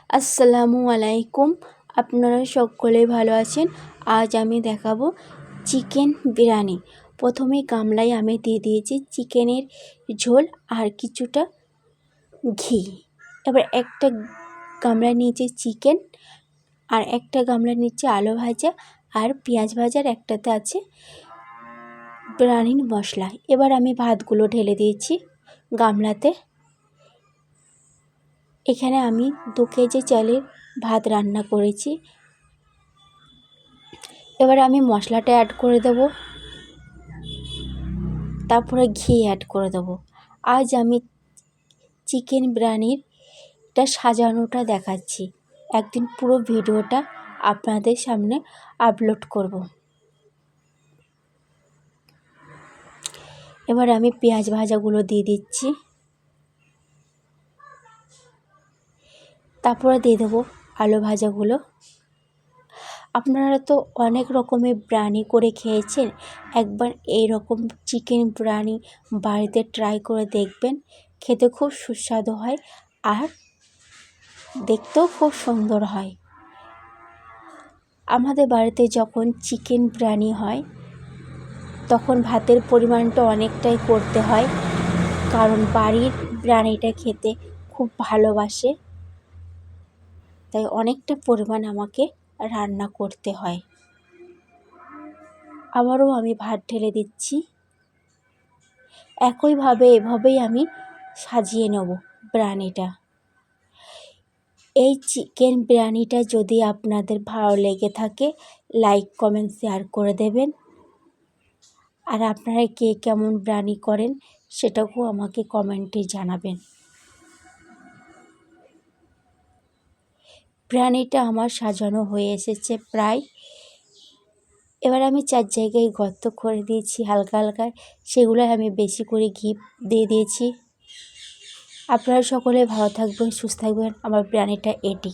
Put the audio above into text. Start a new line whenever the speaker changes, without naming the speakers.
আসসালামু আলাইকুম। আপনারা সকলে ভালো আছেন। আজ আমি দেখাবো চিকেন বিরিয়ানি। প্রথমে গামলায় আমি দিয়ে দিয়েছি চিকেনের ঝোল আর কিছুটা ঘি। এবার একটা গামলা নিয়েছি চিকেন, আর একটা গামলা নিচ্ছে আলু ভাজা, আর পেঁয়াজ ভাজার একটাতে আছে বিরিয়ানির মশলা। এবার আমি ভাতগুলো ঢেলে দিয়েছি গামলাতে। এখানে আমি 2 কেজি চালের ভাত রান্না করেছি। এবার আমি মশলাটা অ্যাড করে দেব, তারপরে ঘি অ্যাড করে দেব। আজ আমি চিকেন বিরিয়ানিটা সাজানোটা দেখাচ্ছি। একদিন পুরো ভিডিওটা আপনাদের সামনে আপলোড করব। এবার আমি পেঁয়াজ ভাজাগুলো দিয়ে দিচ্ছি, তারপরে দিয়ে দেবো আলু ভাজাগুলো। আপনারা তো অনেক রকমের বিরিয়ানি করে খেয়েছেন, একবার এই রকম চিকেন বিরিয়ানি বাড়িতে ট্রাই করে দেখবেন। খেতে খুব সুস্বাদু হয় আর দেখতেও খুব সুন্দর হয়। আমাদের বাড়িতে যখন চিকেন বিরিয়ানি হয় তখন ভাতের পরিমাণটা অনেকটাই করতে হয়, কারণ বাড়ির বিরিয়ানিটা খেতে খুব ভালোবাসে, তাই অনেকটা পরিমাণ আমাকে রান্না করতে হয়। আবারও আমি ভাত ঢেলে দিচ্ছি। এভাবেই আমি সাজিয়ে নেব বিরিয়ানিটা। এই চিকেন বিরিয়ানিটা যদি আপনাদের ভালো লেগে থাকে, লাইক কমেন্ট শেয়ার করে দেবেন। আর আপনারা কে কেমন বিরিয়ানি করেন সেটাকেও আমাকে কমেন্টে জানাবেন। বিরিয়ানিটা আমার সাজানো হয়ে এসেছে প্রায়। এবার আমি 4 জায়গায় গর্ত করে দিয়েছি হালকা হালকা, সেগুলোয় আমি বেশি করে ঘি দিয়ে দিয়েছি। আপনারা সকলে ভালো থাকবেন, সুস্থ থাকবেন। আমার বিরিয়ানিটা এটি।